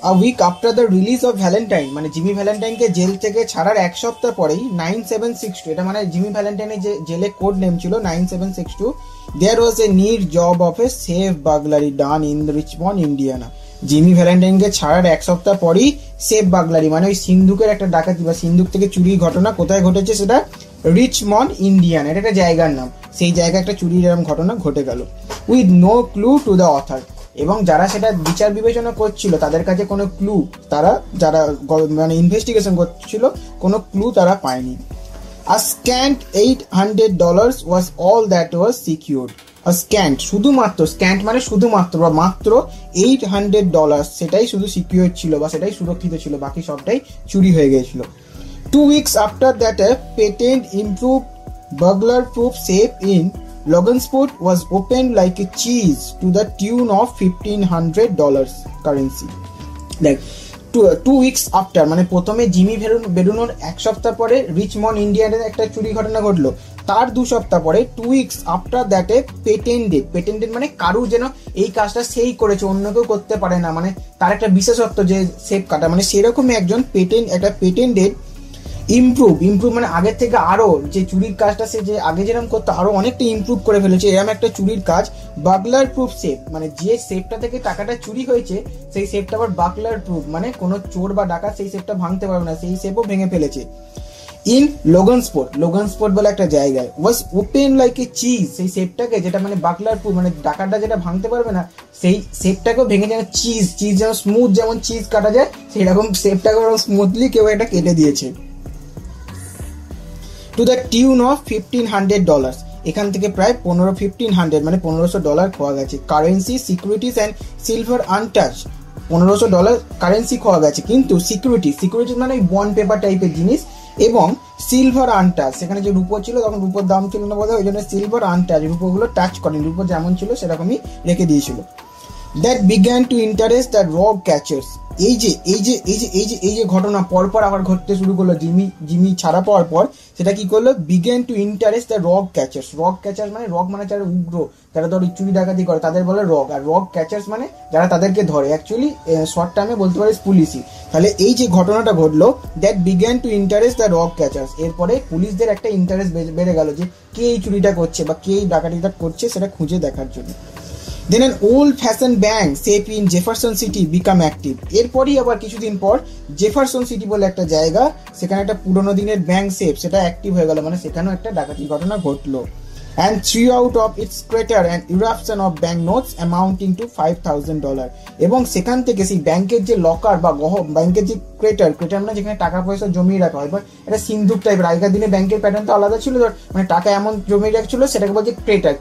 A week after the release of Valentine, মানে Jimmy ভ্যালেন্টাইনকে jail থেকে ছাড়ার এক সপ্তাহ পরেই 9762, এটা মানে জিমি ভ্যালেন্টাইনের যে জেলে কোড নেম ছিল 9762, there was a near job of a safe burglary done in Richmond, Indiana. Jimmy ভ্যালেন্টাইনকে ছাড়ার এক সপ্তাহ পরেই সেফ বাগলারি মানে ওই সিন্ধুকের একটা ডাকাতি বা সিন্ধুক থেকে চুরির ঘটনা কোথায় ঘটেছে, সেটা রিচমন্ড, ইন্ডিয়ানা, এটা একটা জায়গার নাম। সেই জায়গায় একটা চুরির এরকম ঘটনা ঘটে গেল, with no clue to the author. এবং যারা সেটা বিচার বিবেচনা করছিল তাদের কাছে কোনো ক্লু, তারা যারা মানে ইনভেস্টিগেশন করছিল কোনো ক্লু তারা পায়নি। A scant $800 was all that was secured. A scant, শুধুমাত্র, scant মানে শুধুমাত্র বা মাত্র $800, সেটাই শুধু সিকিউর ছিল বা সেটাই সুরক্ষিত ছিল, বাকি সবটাই চুরি হয়ে গিয়েছিল। 2 weeks after that, a patent improved burglar proof safe in Logansport was opened like a cheese to the tune of $1,500 currency. Like 2 weeks after, মানে প্রথমে জিমি বেরোনোর এক সপ্তাহ পরে রিচমন্ড, ইন্ডিয়ানের একটা চুরি ঘটনা ঘটলো, তার 2 সপ্তাহ পরে 2 weeks after that A patented মানে কারু যেন এই কাজটা সেই করেছে, অন্য কেউ করতে পারে না, মানে তার একটা বিশেষত্ব যে সেফ কাটা, মানে সেরকমই একজন পেটেন্টেড ইমপ্রুভ মানে আগের থেকে আরো যে চুরির কাজটা সে যে আগে যেরকম করতো আরো অনেকটা ইমপ্রুভ করে ফেলেছে, এরকম একটা চুরির কাজ বাগলার প্রুফ সেফ, মানে যে সেফটা থেকে টাকাটা চুরি হয়েছে সেই সেফটা আবার বাগলার প্রুফ, মানে কোনো চোর বা ডাকাত সেই সেফটা ভাঙতে পারবে না, সেই সেফও ভেঙে ফেলেছে। ইন লোগানস্পোর্ট বলে একটা জায়গায়, was open like a cheese, সেই সেফটাকে যেটা মানে বাগলার প্রুফ মানে ডাকাতটা যেটা ভাঙতে পারবে না সেই সেফটাকেও ভেঙে যেন চিজ যেমন স্মুথ, যেমন চিজ কাটা যায় সেই রকম সেফটাকে স্মুথলি কেউ এটা কেটে দিয়েছে। টু দ্য টিউন অফ $1,500, এখান থেকে প্রায় 1500 মানে $1,500 খোয়া গেছে। Currency, securities and silver untouch, $1,500 currency খোয়া গেছে, কিন্তু সিকিউরিটি মানে বন্ড পেপার টাইপের জিনিস, এবং সিলভার আনটাচ, সেখানে যে রূপো ছিল তখন রূপোর দাম ছিল না বোধহয়, ওই জন্য সিলভার আনটাচ, রূপোগুলো টাচ করেনি, রূপো যেমন ছিল সেরকমই রেখে দিয়েছিল। That began to interest the রগ ক্যাচার্স, এই যে ঘটনা পরপর আবার ঘটতে শুরু করলো জিমি ছাড়া পাওয়ার পর, সেটা কি করলো, বিগ্যান টু ইন্টারেস্ট দ্য রগ ক্যাচার্স মানে রগ মানে যারা উগ্র, যারা ধর চুরি ডাকাতি করে তাদের বলে রগ, আর রগ ক্যাচার্স মানে যারা তাদেরকে ধরে, অ্যাকচুয়ালি শর্ট টার্মে বলতে পারিস পুলিশই। তাহলে এই যে ঘটনাটা ঘটলো, that began to interest the রগ ক্যাচার্স, এরপরে পুলিশদের একটা ইন্টারেস্ট বেড়ে গেল যে কে এই চুরিটা করছে বা কে এই ডাকাতিটা করছে সেটা খুঁজে দেখার জন্য। Then an old-fashioned bank safe in Jefferson City become active. এরপরই আবার কিছুদিন পর জেফারসন সিটি বলে একটা জায়গা, সেখানে একটা পুরোনো দিনের ব্যাংক সেফ সেটা অ্যাক্টিভ হয়ে গেল, মানে সেখানেও একটা ডাকাতি ঘটনা ঘটলো। And threw out of its crater an eruption of bank notes amounting to $5,000. এবং সেখান থেকে সেই ব্যাংকের যে লকার বা ব্যাংকের যে ক্রেটার মানে যেখানে টাকা পয়সা জমিয়ে রাখা হয়, এটা সিন্ধুক টাইপের, আগেকার দিনে ব্যাংকের প্যাটার্ন তো আলাদা ছিল, মানে টাকা এমন জমিয়ে রাখছিল সেটাকে বলছে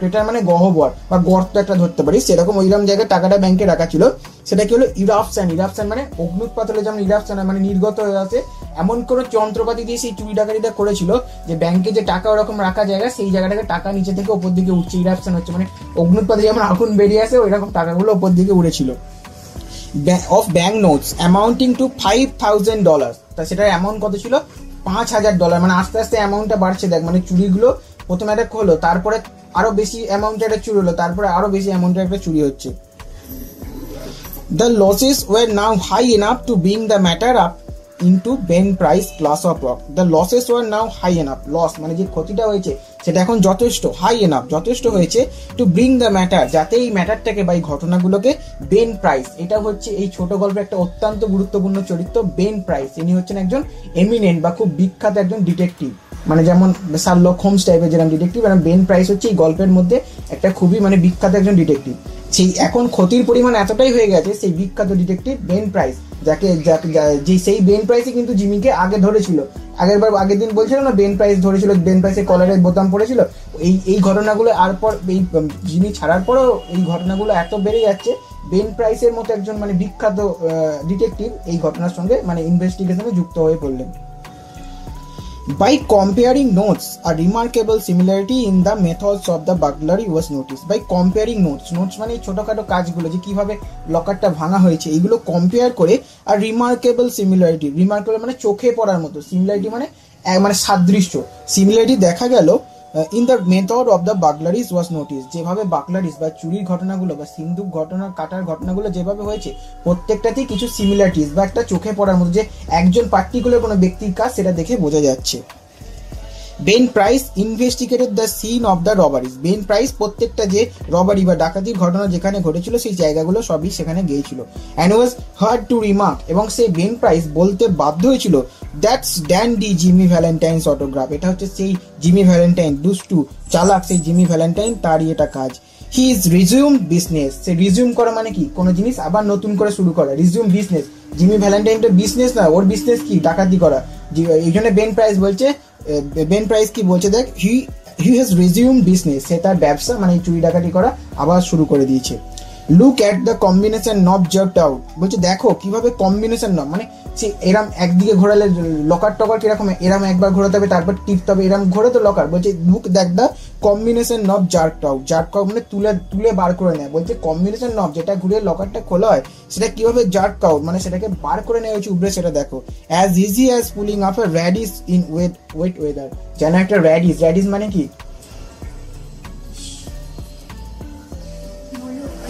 ক্রেটার মানে গহ্বর বা গর্ত একটা ধরতে পারি, সেরকম ওইরকম জায়গায় টাকাটা ব্যাংকে রাখা ছিল। সেটা কি হলো, ইরাপশন মানে অগ্নুৎপাত হলে যেমন ইরাপশন মানে নির্গত হয়ে আছে, এমন কোনো যন্ত্রপাতি দিয়ে সেই চুরি ডাকাতিটা করেছিল যে ব্যাংকে যে টাকা ওরকম রাখা জায়গা সেই জায়গাটাকে টাকা নিচে থেকে ওপর দিকে উঠছে, ইরাপশন হচ্ছে, মানে অগ্নুৎপাতে যেমন আগুন বেরিয়ে আসে ওই রকম টাকাগুলো ওপর দিকে উড়েছিল। Of bank notes amounting to $5,000, তা সেটার অ্যামাউন্ট কত ছিল, $5,000, মানে আস্তে আস্তে অ্যামাউন্টটা বাড়ছে, দেখ মানে চুরিগুলো প্রথমে একটা হলো, তারপরে আরো বেশি অ্যামাউন্টের একটা চুরি হলো, তারপরে আরো বেশি অ্যামাউন্টের একটা চুরি হচ্ছে। The losses were now high enough to bring the matter up into Ben Price class of work. The losses were now high enough. Loss মানে যে ক্ষতিটা হয়েছে সেটা এখন যথেষ্ট, হাই এনাফ যথেষ্ট হয়েছে, টু ব্রিং দ্য ম্যাটার, যাতে এই ম্যাটারটাকে বা এই ঘটনাগুলোকে বেন প্রাইস, এটা হচ্ছে এই ছোট গল্পের একটা অত্যন্ত গুরুত্বপূর্ণ চরিত্র বেন প্রাইস, ইনি হচ্ছেন একজন এমিনেন্ট বা খুব বিখ্যাত একজন ডিটেকটিভ, মানে যেমন শার্লক হোমস টাইপের যেরকম ডিটেকটিভ, এবং বেন প্রাইস হচ্ছে এই গল্পের মধ্যে একটা খুবই মানে বিখ্যাত একজন ডিটেকটিভ। সেই এখন ক্ষতির পরিমাণ এতটাই হয়ে গেছে, সেই বিখ্যাত ডিটেকটিভ বেন প্রাইস, যে সেই বেন প্রাইসই কিন্তু জিমিকে আগে ধরেছিল, আগের দিন বলছিল না বেন প্রাইস ধরেছিল, বেন প্রাইসের কলারের বোতাম পড়েছিল, এই ঘটনাগুলো আর পর এই জিমি ছাড়ার পরও এই ঘটনাগুলো এত বেড়ে যাচ্ছে, বেন প্রাইসের মতো একজন মানে বিখ্যাত ডিটেকটিভ এই ঘটনার সঙ্গে মানে ইনভেস্টিগেশনে যুক্ত হয়ে পড়লেন। By comparing notes, a remarkable similarity in the methods of the burglary was noticed. By comparing notes মানে ছোটখাটো কাজগুলো যে কিভাবে লকারটা ভাঙা হয়েছে এইগুলো কম্পেয়ার করে, আর রিমার্কেবল মানে চোখে পড়ার মতো, সিমিলারিটি মানে সাদৃশ্য, সিমিলারিটি দেখা গেল in the method of the burglaries was notice. যেভাবে বাগলারিজ বা চুরির ঘটনাগুলো বা সিন্ধুক ঘটনা কাটার ঘটনাগুলো যেভাবে হয়েছে প্রত্যেকটাতেই কিছু সিমিলারিটিস বা একটা চোখে পড়ার মতো যে একজন পার্টিকুলার কোনো ব্যক্তির কাজ সেটা দেখে বোঝা যাচ্ছে। Ben Price investigated the scene of the robberies. Ben Price প্রত্যেকটা যে রবারি বা ডাকাতির ঘটনা যেখানে ঘটেছিল সেই জায়গাগুলো সবই সেখানে গিয়েছিল। And was hard to remark, এবং সেই বেন প্রাইস বলতে বাধ্য হয়েছিল that's dandy Jimmy Valentine's autograph. এটা হচ্ছে সেই জিমি ভ্যালেন্টাইন, দুষ্টু চালাক সেই জিমি ভ্যালেন্টাইন, তারই এটা কাজ। He is resume business. Say resume করা মানে কি, কোনো জিনিস আবার নতুন করে শুরু করা, রিজিউম বিজনেস। জিমি ভ্যালেন্টাইনটা বিজনেস না, ওর বিজনেস কি, ডাকাতি করা। এই জন্য বেন প্রাইস বলছে, বেন প্রাইস কি বলছে, দেখ হি হ্যাজ রিজিউম বিজনেস, সে তার ব্যবসা মানে চুরি ডাকাতি করা আবার শুরু করে দিয়েছে। লুক অ্যাট দ্য কম্বিনেশন নব জার্কড আউট। বলছে দেখো কিভাবে কম্বিনেশন নব, মানে সে এরাম একদিকে ঘোরালে লকার টকার কিরকম, এরাম একবার ঘোরাতে হবে তারপর টিপতে হবে, এরাম ঘোরে তো লকার। বলছে লুক দেখ দ্য কম্বিনেশন নব জার্কড আউট। জার্কড আউট মানে তুলে বার করে নেয়। বলছে কম্বিনেশন নব যেটা ঘুরে লকারটা খোলা হয় সেটা কিভাবে জার্কড আউট মানে সেটাকে বার করে নেওয়া হয়েছে উপরে, সেটা দেখো। As easy as pulling up a radish in wet weather. যেন একটা র্যাডিস, র্যাডিস মানে কি,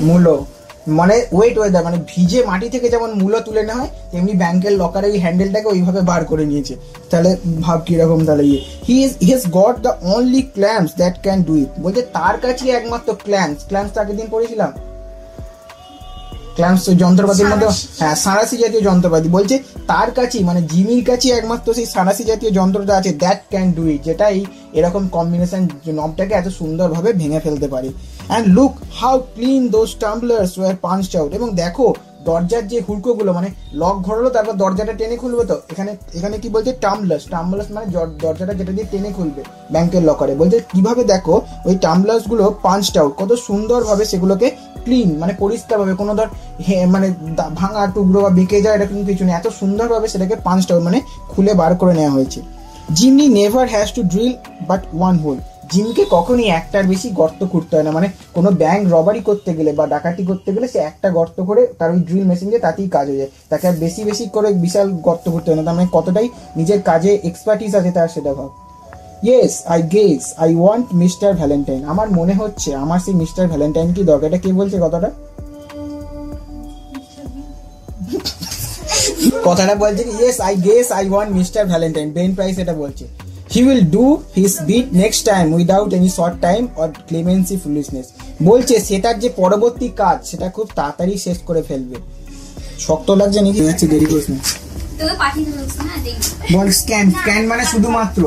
মূলো, মানে ওয়েট ওয়েদার মানে ভিজে মাটি থেকে যেমন মূলো তুলে নেওয়া হয় তেমনি ব্যাংকের লকারে ওই হ্যান্ডেলটাকে ওইভাবে বার করে নিয়েছে। তাহলে ভাব কিরকম, তাহলে he has got the only ক্ল্যাম্পস that can do it. বলছে তার কাছে একমাত্র ক্ল্যাম্পস আগের দিন পড়েছিলাম, ক্ল্যাম্পস যন্ত্রপাতির মধ্যে, হ্যাঁ সাঁড়াশি জাতীয় যন্ত্রপাতি। বলছে তার কাছেই মানে জিমির কাছে একমাত্র সেই সাঁড়াশি জাতীয় যন্ত্রটা আছে, দ্যাট ক্যান ডু ইট, যেটা এই এরকম কম্বিনেশন নবটাকে এত সুন্দরভাবে ভেঙে ফেলতে পারে। And look how clean those tumblers were punched out. এবং দেখো দরজার যে হুড়কোগুলো মানে লক ঘোরালো তারপর দরজাটা টেনে খুলবে, তো এখানে কি বলছে টাম্বলার্স মানে দরজাটা যেটা দিয়ে টেনে খুলবে ব্যাংকের লকারে। বলছে কিভাবে দেখো ওই টাম্বলার্স গুলো পাঞ্চড আউট, কত সুন্দরভাবে সেগুলোকে ক্লিন মানে পরিষ্কার ভাবে, কোনো ধর মানে ভাঙা টুকরো বা বেঁকে যায় এরকম কিছু নেই, এত সুন্দরভাবে সেটাকে পাঞ্চড আউট মানে খুলে বার করে নেওয়া হয়েছে। Jimmy never has to drill but one hole. জিমিকে কখনই একটার বেশি গর্ত করতে হয় না, মানে কোনো ব্যাংক রবারি করতে গেলে বা ডাকাতি করতে গেলে সে একটা গর্ত করে তার ওই ড্রিল মেশিন দিয়ে তাতেই কাজ হয়ে যায়, তাকে আর বেশি করে বিশাল গর্ত করতে হয় না। তার মানে কতটাই নিজের কাজে এক্সপার্টিস আছে তার, সেটা ভাব। Yes I guess I want mister Valentine. আমার মনে হচ্ছে আমার সেই মিস্টার ভ্যালেন্টাইন কি দরকার। এটা কে বলছে কথাটা? কথাটা বলছে কি, yes I guess I want mister Valentine. Ben Price এটা বলছে। He will do his bit next time without any short time or clemency foolishness. বলছে সেটার যে পরবর্তী কাজ সেটা খুব তাড়াতাড়ি শেষ করে ফেলবে। শক্ত লাগছে নাকি? যাচ্ছে, দেরি করিস না। বল স্ক্যান। স্ক্যান মানে শুধুমাত্র,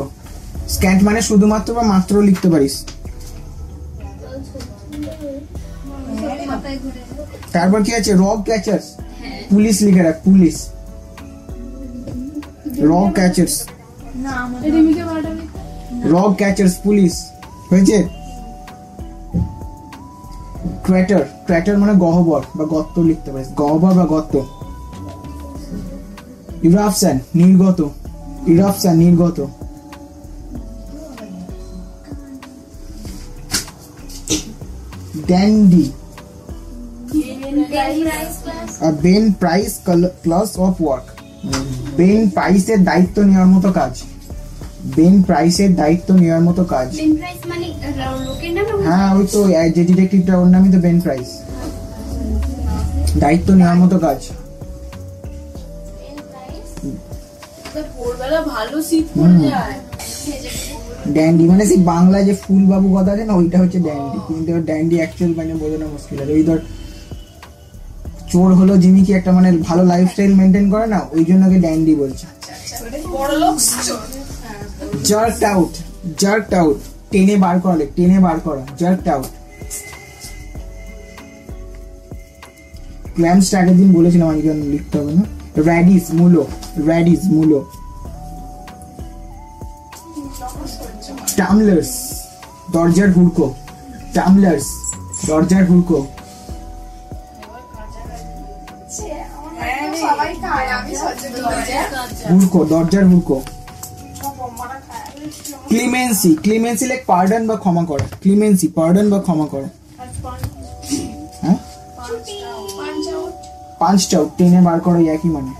স্ক্যান মানে শুধুমাত্র বা মাত্র লিখতে পারিস। তারপর কি আছে? রগ ক্যাচার্স, পুলিশ লিখে রাখ, পুলিশ রগ ক্যাচার্স, রগ ক্যাচার্স পুলিশ হয়েছে। ক্র্যাটার, ক্র্যাটার মানে গহ্বর বা গর্ত লিখতে পারিস, গহ্বর বা গর্ত। ইরাপশন নির্গত, ইরাপশন নির্গত। Dandy, Ben price class of work. Ben প্রাইসের দায়িত্ব নেওয়ার মতো কাজ, বেন প্রাইসের দায়িত্ব নেওয়ার মতো কাজ। হ্যাঁ ওই তো যে ডিটেকটিভটা ওর নামই তো বেন প্রাইস। দায়িত্ব নেওয়ার মতো কাজ। ড্যান্ডি মানে সেই বাংলায় যে ফুল বাবু কথা আছে না, ওইটা হচ্ছে ড্যান্ডি, কিন্তু ড্যান্ডি অ্যাকচুয়াল মানে বোঝানো মুশকিল। আর ওই ধর চোর হলো জিমি কি একটা মানে ভালো লাইফস্টাইল মেনটেন করে না, ওই জন্য ওকে ড্যান্ডি বলছে। জার্কড আউট, জার্কড আউট টেনে বার করা, টেনে বার করা, জার্কড আউট। ক্ল্যাম্পসটা আগের দিন বলেছিলাম, আজকে লিখতে হবে না। র্যাডিস মূলো, র্যাডিস মূলো। টামলার্স দরজার হুড়কো, টামলার্স দরজার হুড়কো। হুড়কো, দরজার হুড়কো। ক্লিমেন্সি, ক্লিমেন্সি লাইক পার্ডন বা ক্ষমা করা, ক্লিমেন্সি পার্ডন বা ক্ষমা করা। হ্যাঁ পাঞ্চড আউট টেনে বার করা, একই মানে।